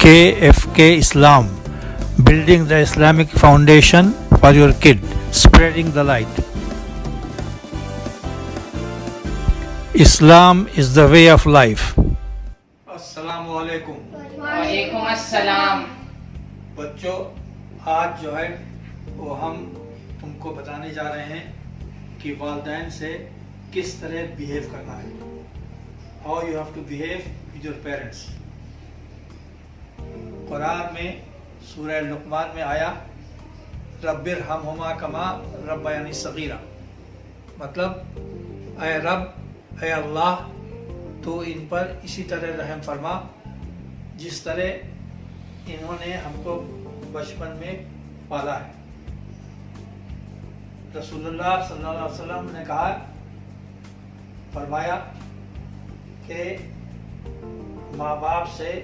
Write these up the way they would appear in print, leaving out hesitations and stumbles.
KFK Islam, building the Islamic foundation for your kid, spreading the light. Islam is the way of life. السلام علیکم وعلیکم السلام. بچوں، آج جو ہے وہ ہم تم کو بتانے جا رہے ہیں کہ والدین سے کس طرح بیہیو کرنا ہے. How you have to behave with your parents. Quran میں سورہ لقمان میں آیا رب ارحمہما کما ربیانی صغیرا، مطلب اے رب، اے اللہ، تو ان پر اسی طرح رحم فرما جس طرح انہوں نے ہم کو بچپن میں پالا ہے. رسول اللہ صلی اللہ علیہ وسلم نے کہا، فرمایا کہ ماں باپ سے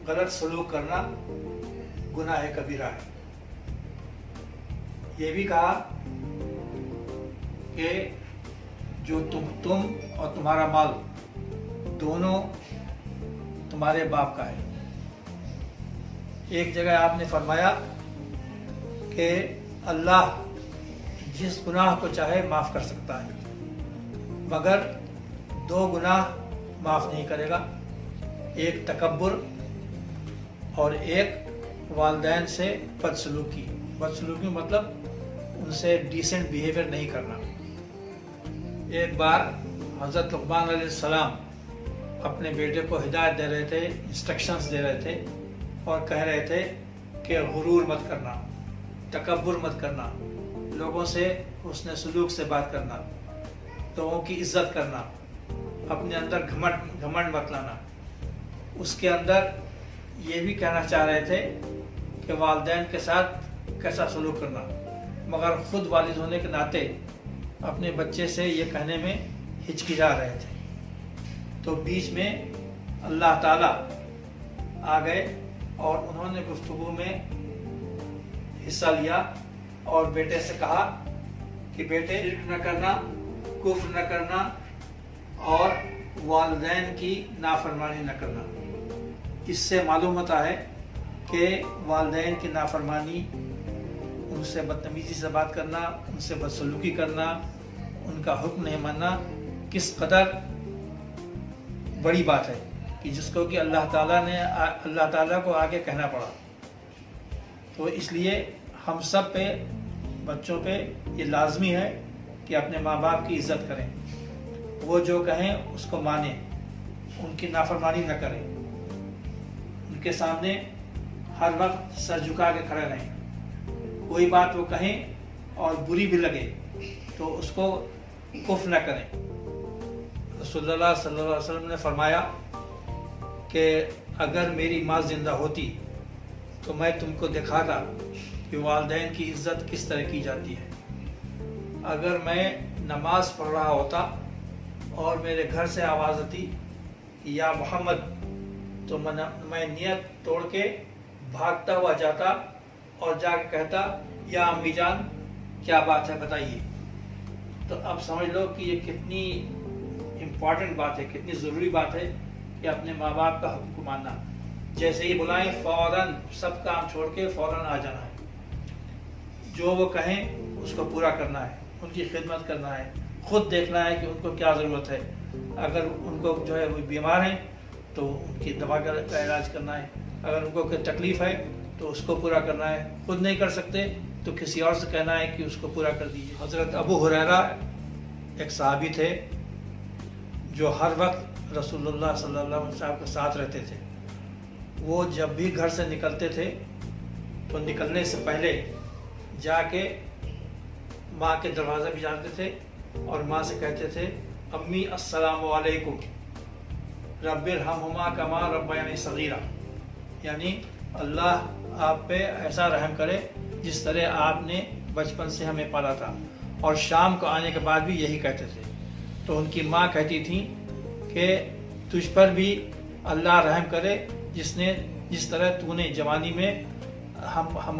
غلط سلوک کرنا گناہ کبیرہ ہے. یہ بھی کہا کہ جو تم اور تمہارا مال دونوں تمہارے باپ کا ہے. ایک جگہ آپ نے فرمایا کہ اللہ جس گناہ کو چاہے معاف کر سکتا ہے، مگر دو گناہ معاف نہیں کرے گا، ایک تکبر اور ایک والدین سے بدسلوکی. بدسلوکی مطلب ان سے ڈیسنٹ بیہیویئر نہیں کرنا. ایک بار حضرت لقمان علیہ السلام اپنے بیٹے کو ہدایت دے رہے تھے، انسٹرکشنز دے رہے تھے اور کہہ رہے تھے کہ غرور مت کرنا، تکبر مت کرنا، لوگوں سے حسن سلوک سے بات کرنا، لوگوں کی عزت کرنا، اپنے اندر گھمنڈ مت لانا. اس کے اندر یہ بھی کہنا چاہ رہے تھے کہ والدین کے ساتھ کیسا سلوک کرنا، مگر خود والد ہونے کے ناطے اپنے بچے سے یہ کہنے میں ہچکچا رہے تھے. تو بیچ میں اللہ تعالیٰ آ گئے اور انہوں نے گفتگو میں حصہ لیا اور بیٹے سے کہا کہ بیٹے، شرک نہ کرنا، کفر نہ کرنا اور والدین کی نافرمانی نہ کرنا. اس سے معلوم ہوتا ہے کہ والدین کی نافرمانی، ان سے بدتمیزی سے بات کرنا، ان سے بدسلوکی کرنا، ان کا حکم نہیں ماننا کس قدر بڑی بات ہے، کہ جس کو کہ اللہ تعالیٰ کو آگے کہنا پڑا. تو اس لیے ہم سب پہ، بچوں پہ یہ لازمی ہے کہ اپنے ماں باپ کی عزت کریں، وہ جو کہیں اس کو مانیں، ان کی نافرمانی نہ کریں، ان کے سامنے ہر وقت سر جھکا کے کھڑے رہیں. کوئی بات وہ کہیں اور بری بھی لگے تو اس کو کفر نہ کریں. رسول اللہ صلی اللہ علیہ وسلم نے فرمایا کہ اگر میری ماں زندہ ہوتی تو میں تم کو دکھاتا کہ والدین کی عزت کس طرح کی جاتی ہے. اگر میں نماز پڑھ رہا ہوتا اور میرے گھر سے آواز آتی یا محمد، تو میں نیت توڑ کے بھاگتا ہوا جاتا اور جا کے کہتا یا امی جان کیا بات ہے بتائیے. تو اب سمجھ لو کہ یہ کتنی امپورٹنٹ بات ہے، کتنی ضروری بات ہے کہ اپنے ماں باپ کا حکم کو ماننا. جیسے ہی بلائیں فوراً سب کام چھوڑ کے فوراً آ جانا ہے. جو وہ کہیں اس کو پورا کرنا ہے، ان کی خدمت کرنا ہے، خود دیکھنا ہے کہ ان کو کیا ضرورت ہے. اگر ان کو جو ہے وہ بیمار ہیں تو ان کی دوا کا علاج کرنا ہے. اگر ان کو کوئی تکلیف ہے تو اس کو پورا کرنا ہے. خود نہیں کر سکتے تو کسی اور سے کہنا ہے کہ اس کو پورا کر دیجیے. حضرت ابو ہریرہ ایک صحابی تھے جو ہر وقت رسول اللہ صلی اللہ علیہ وسلم کے ساتھ رہتے تھے. وہ جب بھی گھر سے نکلتے تھے تو نکلنے سے پہلے جا کے ماں کے دروازے پہ جاتے تھے اور ماں سے کہتے تھے امی السلام علیکم رب ارحمہما کما ربیانی صغیرا، یعنی اللہ آپ پہ ایسا رحم کرے جس طرح آپ نے بچپن سے ہمیں پالا تھا. اور شام کو آنے کے بعد بھی یہی کہتے تھے. تو ان کی ماں کہتی تھی کہ تجھ پر بھی اللہ رحم کرے جس طرح تو نے جوانی میں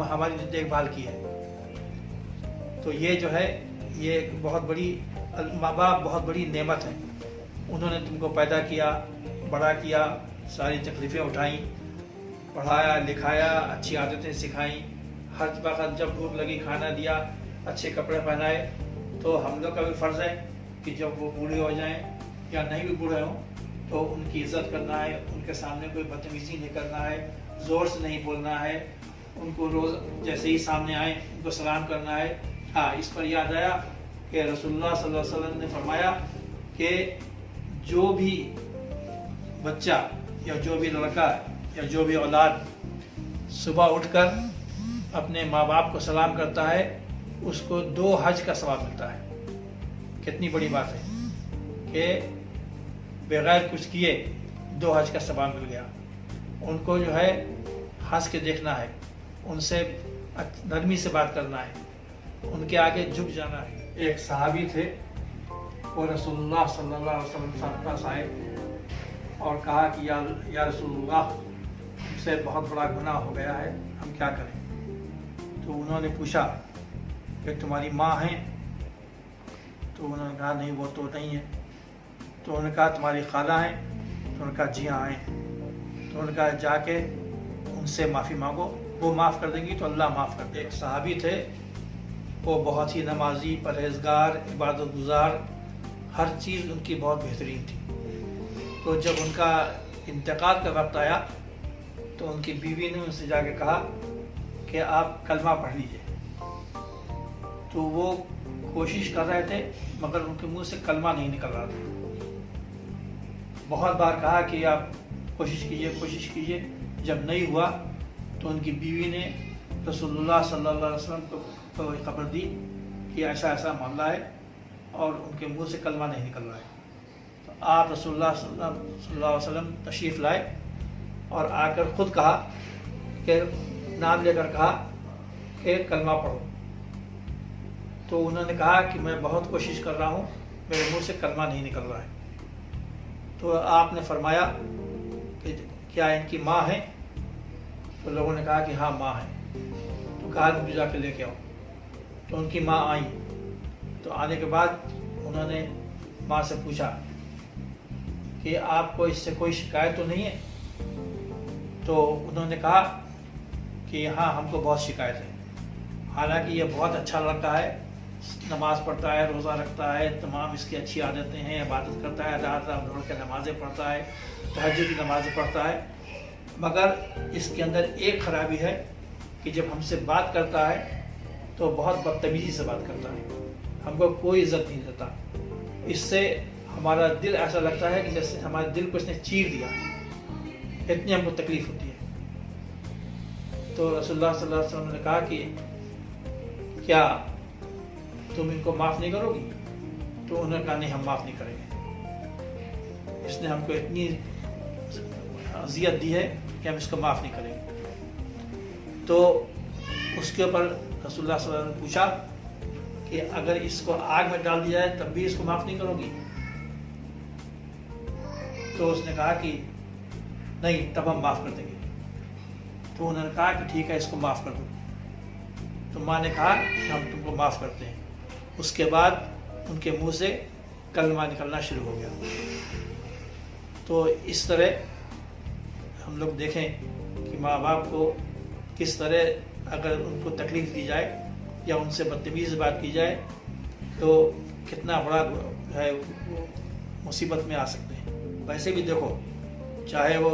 ہماری دیکھ بھال کی ہے. تو یہ جو ہے یہ ایک بہت بڑی، ماں باپ بہت بڑی نعمت ہے. انہوں نے تم کو پیدا کیا، بڑا کیا، सारी तकलीफ़ें उठाई, पढ़ाया लिखाया, अच्छी आदतें सिखाई, हर वक्त जब भूख लगी खाना दिया, अच्छे कपड़े पहनाए। तो हम लोग का भी फ़र्ज़ है कि जब वो बूढ़े हो जाएं या नहीं भी बूढ़े हों तो उनकी इज़्ज़त करना है, उनके सामने कोई बदतमीज़ी नहीं करना है, ज़ोर से नहीं बोलना है, उनको रोज़ जैसे ही सामने आए उनको सलाम करना है। हाँ, इस पर याद आया कि रसूलुल्लाह सल्लल्लाहु अलैहि वसल्लम ने फरमाया कि जो भी बच्चा या जो भी लड़का या जो भी औलाद सुबह उठकर अपने माँ बाप को सलाम करता है उसको 2 हज का सवाब मिलता है। कितनी बड़ी बात है कि बगैर कुछ किए 2 हज का सवाब मिल गया। उनको जो है हंस के देखना है, उनसे नरमी से बात करना है, उनके आगे झुक जाना है। एक सहाबी थे, वो रसूलुल्लाह सल्लल्लाहु अलैहि वसल्लम के पास आए और कहा कि या रसूलुल्लाह, हमसे बहुत बड़ा गुनाह हो गया है, हम क्या करें? तो उन्होंने पूछा कि तुम्हारी माँ है? तो उन्होंने कहा नहीं, वो तो नहीं है। तो उन्होंने कहा तुम्हारी खाला हैं? तो उन्होंने कहा जी हाँ हैं। तो उन्होंने कहा जाके उनसे माफ़ी मांगो, वो माफ़ कर देंगी तो अल्लाह माफ़ कर दे। एक सहाबी थे, वो बहुत ही नमाजी, परहेजगार, इबादत गुजार, हर चीज़ उनकी बहुत बेहतरीन थी। तो जब उनका इंतकाल का वक्त आया तो उनकी बीवी ने उनसे जाके कहा कि आप कलमा पढ़ लीजिए। तो वो कोशिश कर रहे थे मगर उनके मुंह से कलमा नहीं निकल रहा था। बहुत बार कहा कि आप कोशिश कीजिए। जब नहीं हुआ तो उनकी बीवी ने रसूलुल्लाह सल्लल्लाहु अलैहि वसल्लम को खबर दी कि ऐसा ऐसा मामला है और उनके मुंह से कलमा नहीं निकल रहा है। तो आप रसूलुल्लाह सल्लल्लाहु अलैहि वसल्लम तशरीफ़ लाए और आकर ख़ुद कहा कि नाम लेकर कहा कि कलमा पढ़ो। तो उन्होंने कहा कि मैं बहुत कोशिश कर रहा हूँ, मेरे मुंह से कलमा नहीं निकल रहा है। तो आपने फरमाया कि क्या इनकी माँ है? तो लोगों ने कहा कि हाँ माँ है। तो कहा मुझे जाके लेके आओ। तो उनकी माँ आई। तो आने के बाद उन्होंने माँ से पूछा कि आपको इससे कोई शिकायत तो नहीं है? तो उन्होंने कहा कि हाँ हमको बहुत शिकायत है। हालांकि ये बहुत अच्छा लड़का है, नमाज़ पढ़ता है, रोज़ा रखता है, तमाम इसकी अच्छी आदतें हैं, इबादत करता है, रात रात भर के नमाज़ें पढ़ता है, तहज्जुद की नमाज़ें पढ़ता है, मगर इसके अंदर एक ख़राबी है कि जब हमसे बात करता है तो बहुत बदतमीज़ी से बात करता है, हमको कोई इज़्ज़त नहीं देता। इससे हमारा दिल ऐसा लगता है कि जैसे हमारे दिल को इसने चीर दिया, इतनी हमको तकलीफ़ होती है। तो रसूलुल्लाह सल्लल्लाहु अलैहि वसल्लम ने कहा कि क्या तुम इनको माफ़ नहीं करोगी? तो उन्होंने कहा नहीं, हम माफ़ नहीं करेंगे, इसने हमको इतनी अज़ियत दी है कि हम इसको माफ़ नहीं करेंगे। तो उसके ऊपर रसूलुल्लाह सल्लल्लाहु अलैहि वसल्लम ने पूछा कि अगर इसको आग में डाल दिया जाए तब भी इसको माफ़ नहीं करोगी? तो उसने कहा कि नहीं, तब हम माफ़ कर देंगे। तो उन्होंने कहा कि ठीक है, इसको माफ़ कर दो। तो माँ ने कहा कि हम तुमको माफ़ करते हैं। उसके बाद उनके मुंह से कलमा निकलना शुरू हो गया। तो इस तरह हम लोग देखें कि माँ बाप को किस तरह अगर उनको तकलीफ़ दी जाए या उनसे बदतमीज़ बात की जाए तो कितना बड़ा है वो मुसीबत में आ सकते हैं। वैसे भी देखो, चाहे वो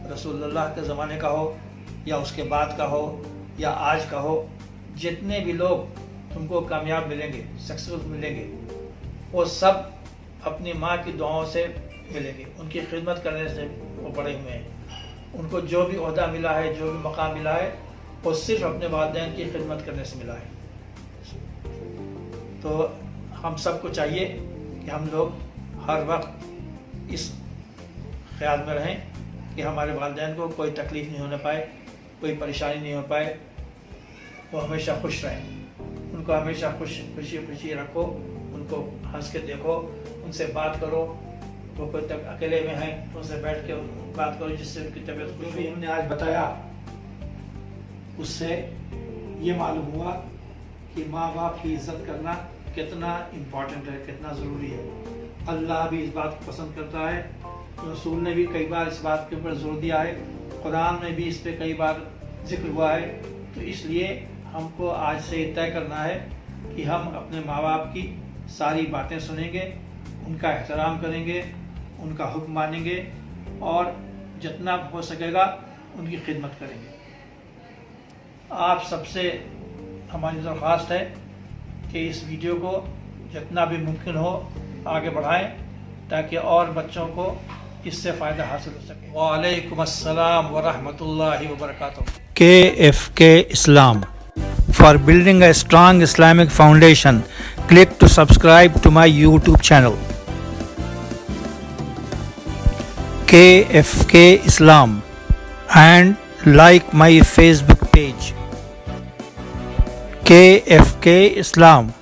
रसूलुल्लाह के ज़माने का हो या उसके बाद का हो या आज का हो, जितने भी लोग तुमको कामयाब मिलेंगे, सक्सेसफुल मिलेंगे, वो सब अपनी माँ की दुआओं से मिलेंगे, उनकी खिदमत करने से वो बड़े हुए हैं। उनको जो भी ओहदा मिला है, जो भी मकाम मिला है, वो सिर्फ अपने वालिदैन की खिदमत करने से मिला है। तो हम सबको चाहिए कि हम लोग हर वक्त इस ख्याल में रहें कि हमारे वालिदैन को कोई तकलीफ़ नहीं होने पाए, कोई परेशानी नहीं हो पाए, वो हमेशा खुश रहें। उनको हमेशा खुशी रखो, उनको हंस के देखो, उनसे बात करो। वो कोई तक अकेले में हैं तो उनसे बैठ के बात करो जिससे उनकी तबीयत खुश हुई। हमने आज बताया, उससे ये मालूम हुआ कि माँ बाप की इज़्ज़त करना कितना इम्पोर्टेंट है, कितना ज़रूरी है। अल्लाह भी इस बात को पसंद करता है रसूल ने भी कई बार इस बात के ऊपर जोर दिया है, कुरान में भी इस पे कई बार जिक्र हुआ है। तो इसलिए हमको आज से तय करना है कि हम अपने माँ बाप की सारी बातें सुनेंगे, उनका एहतराम करेंगे, उनका हुक्म मानेंगे और जितना हो सकेगा उनकी खिदमत करेंगे। आप सबसे हमारी दरख्वास्त है कि इस वीडियो को जितना भी मुमकिन हो आगे बढ़ाएं ताकि और बच्चों को इससे फ़ायदा हासिल हो सके। वालेकुम अस्सलाम व रहमतुल्लाहि व बरकातुहू। KFK Islam. For building a strong Islamic foundation, click to subscribe to my YouTube channel. KFK Islam and like my Facebook page. KFK Islam.